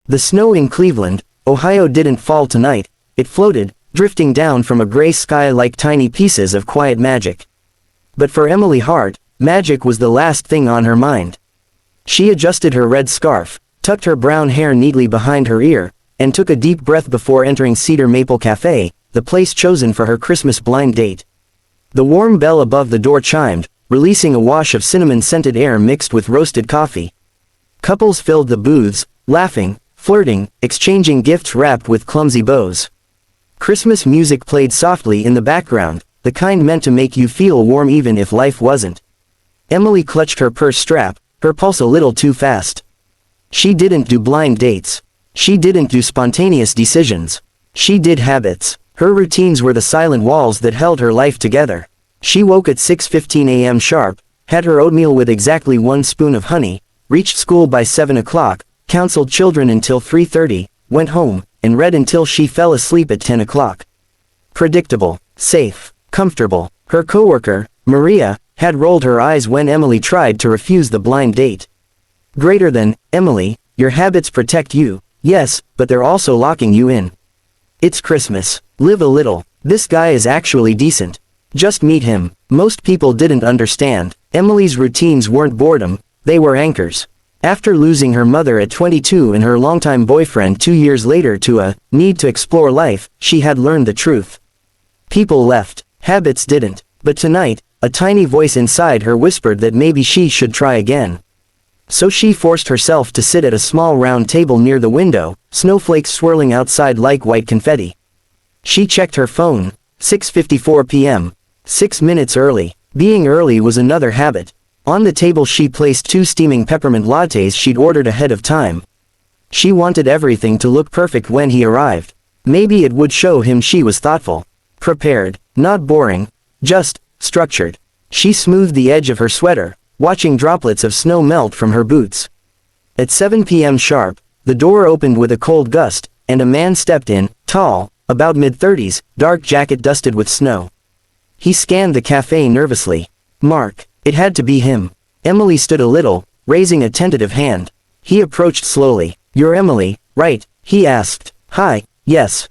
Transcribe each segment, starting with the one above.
The snow in Cleveland, Ohio didn't fall tonight, it floated, drifting down from a gray sky like tiny pieces of quiet magic. But for Emily Hart, magic was the last thing on her mind. She adjusted her red scarf, tucked her brown hair neatly behind her ear, and took a deep breath before entering Cedar Maple Cafe, the place chosen for her Christmas blind date. The warm bell above the door chimed, releasing a wash of cinnamon-scented air mixed with roasted coffee. Couples filled the booths, laughing, flirting, exchanging gifts wrapped with clumsy bows. Christmas music played softly in the background, the kind meant to make you feel warm even if life wasn't. Emily clutched her purse strap, her pulse a little too fast. She didn't do blind dates. She didn't do spontaneous decisions. She did habits. Her routines were the silent walls that held her life together. She woke at 6:15 a.m. sharp, had her oatmeal with exactly 1 spoon of honey, reached school by 7 o'clock, counseled children until 3:30, went home, and read until she fell asleep at 10 o'clock. Predictable, safe, comfortable. Her coworker, Maria, had rolled her eyes when Emily tried to refuse the blind date. Greater than, Emily, your habits protect you, yes, but they're also locking you in. It's Christmas. Live a little. This guy is actually decent. Just meet him. Most people didn't understand. Emily's routines weren't boredom, they were anchors. After losing her mother at 22 and her longtime boyfriend 2 years later to a need to explore life, she had learned the truth. People left. Habits didn't. But tonight, a tiny voice inside her whispered that maybe she should try again. So she forced herself to sit at a small round table near the window, snowflakes swirling outside like white confetti. She checked her phone, 6:54 p.m. 6 minutes early. Being early was another habit. On the table she placed 2 steaming peppermint lattes she'd ordered ahead of time. She wanted everything to look perfect when he arrived. Maybe it would show him she was thoughtful. Prepared, not boring, just structured. She smoothed the edge of her sweater, watching droplets of snow melt from her boots. At 7 p.m. sharp, the door opened with a cold gust, and a man stepped in, tall, about mid-30s, dark jacket dusted with snow. He scanned the cafe nervously. Mark. It had to be him. Emily stood a little, raising a tentative hand. He approached slowly. You're Emily, right? He asked. Hi, yes,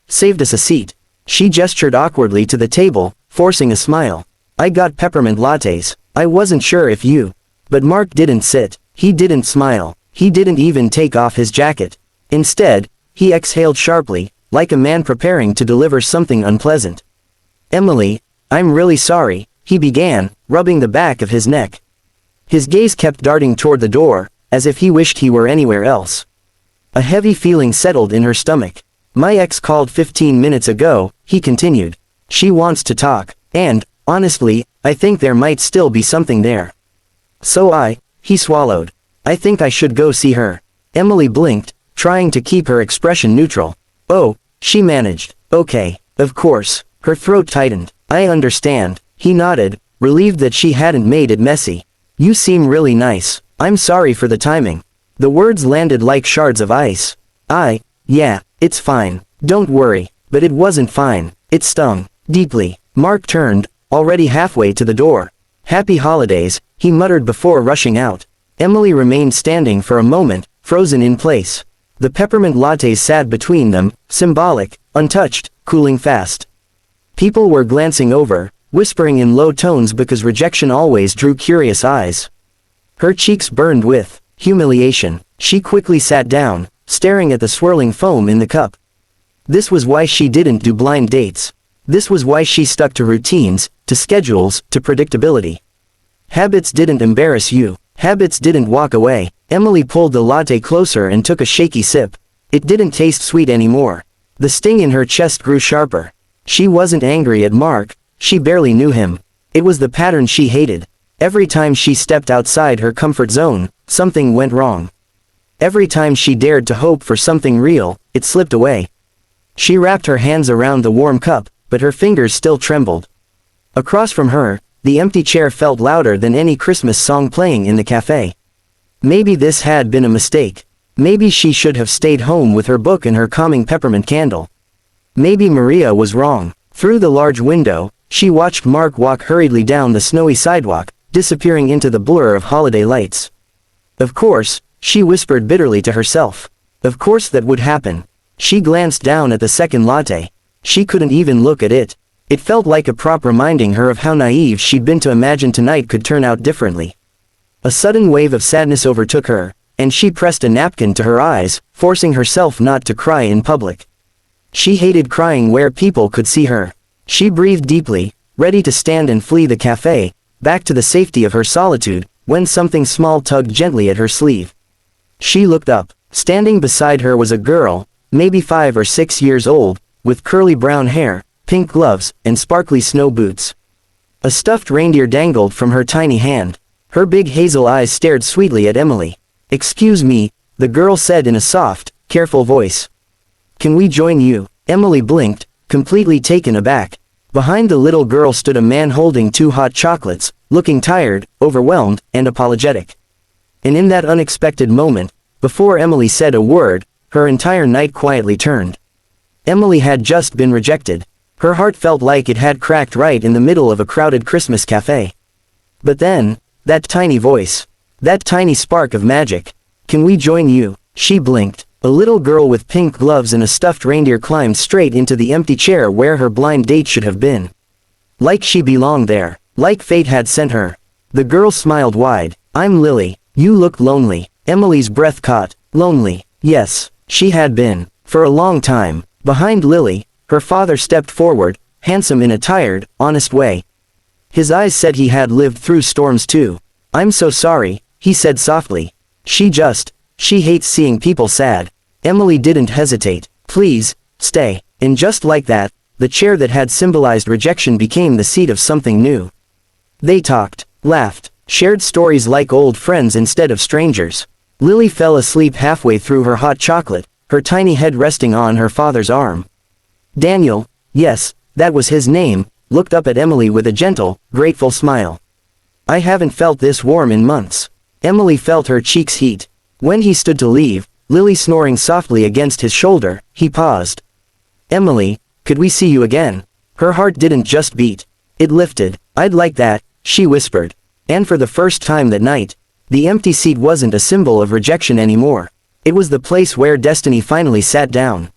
saved us a seat. She gestured awkwardly to the table, forcing a smile. I got peppermint lattes. I wasn't sure if you. But Mark didn't sit. He didn't smile. He didn't even take off his jacket. Instead, he exhaled sharply, like a man preparing to deliver something unpleasant. Emily, I'm really sorry, he began, rubbing the back of his neck. His gaze kept darting toward the door, as if he wished he were anywhere else. A heavy feeling settled in her stomach. My ex called 15 minutes ago, he continued. She wants to talk, and, honestly, I think there might still be something there. So he swallowed. I think I should go see her. Emily blinked, trying to keep her expression neutral. Oh, she managed. Okay, of course. Her throat tightened. I understand. He nodded, relieved that she hadn't made it messy. You seem really nice. I'm sorry for the timing. The words landed like shards of ice. Yeah, it's fine. Don't worry. But it wasn't fine. It stung. Deeply. Mark turned, already halfway to the door. Happy holidays, he muttered before rushing out. Emily remained standing for a moment, frozen in place. The peppermint lattes sat between them, symbolic, untouched, cooling fast. People were glancing over, whispering in low tones because rejection always drew curious eyes. Her cheeks burned with humiliation. She quickly sat down, staring at the swirling foam in the cup. This was why she didn't do blind dates. This was why she stuck to routines, to schedules, to predictability. Habits didn't embarrass you. Habits didn't walk away. Emily pulled the latte closer and took a shaky sip. It didn't taste sweet anymore. The sting in her chest grew sharper. She wasn't angry at Mark, she barely knew him. It was the pattern she hated. Every time she stepped outside her comfort zone, something went wrong. Every time she dared to hope for something real, it slipped away. She wrapped her hands around the warm cup, but her fingers still trembled. Across from her, the empty chair felt louder than any Christmas song playing in the cafe. Maybe this had been a mistake. Maybe she should have stayed home with her book and her calming peppermint candle. Maybe Maria was wrong. Through the large window, she watched Mark walk hurriedly down the snowy sidewalk, disappearing into the blur of holiday lights. Of course, she whispered bitterly to herself. Of course that would happen. She glanced down at the second latte. She couldn't even look at it. It felt like a prop reminding her of how naive she'd been to imagine tonight could turn out differently. A sudden wave of sadness overtook her, and she pressed a napkin to her eyes, forcing herself not to cry in public. She hated crying where people could see her. She breathed deeply, ready to stand and flee the cafe, back to the safety of her solitude, when something small tugged gently at her sleeve. She looked up. Standing beside her was a girl, maybe 5 or 6 years old, with curly brown hair, pink gloves, and sparkly snow boots. A stuffed reindeer dangled from her tiny hand. Her big hazel eyes stared sweetly at Emily. "Excuse me," the girl said in a soft, careful voice. "Can we join you?" Emily blinked, completely taken aback. Behind the little girl stood a man holding 2 hot chocolates, looking tired, overwhelmed, and apologetic. And in that unexpected moment, before Emily said a word, her entire night quietly turned. Emily had just been rejected. Her heart felt like it had cracked right in the middle of a crowded Christmas cafe. But then, that tiny voice. That tiny spark of magic. "Can we join you?" She blinked. A little girl with pink gloves and a stuffed reindeer climbed straight into the empty chair where her blind date should have been. Like she belonged there. Like fate had sent her. The girl smiled wide. "I'm Lily. You look lonely." Emily's breath caught. Lonely. Yes, she had been. For a long time. Behind Lily, her father stepped forward, handsome in a tired, honest way. His eyes said he had lived through storms too. "I'm so sorry," he said softly. She hates seeing people sad. Emily didn't hesitate. "Please, stay." And just like that, the chair that had symbolized rejection became the seat of something new. They talked, laughed, shared stories like old friends instead of strangers. Lily fell asleep halfway through her hot chocolate, her tiny head resting on her father's arm. Daniel, yes, that was his name, looked up at Emily with a gentle, grateful smile. "I haven't felt this warm in months." Emily felt her cheeks heat. When he stood to leave, Lily snoring softly against his shoulder, he paused. "Emily, could we see you again?" Her heart didn't just beat. It lifted. "I'd like that," she whispered. And for the first time that night, the empty seat wasn't a symbol of rejection anymore. It was the place where destiny finally sat down.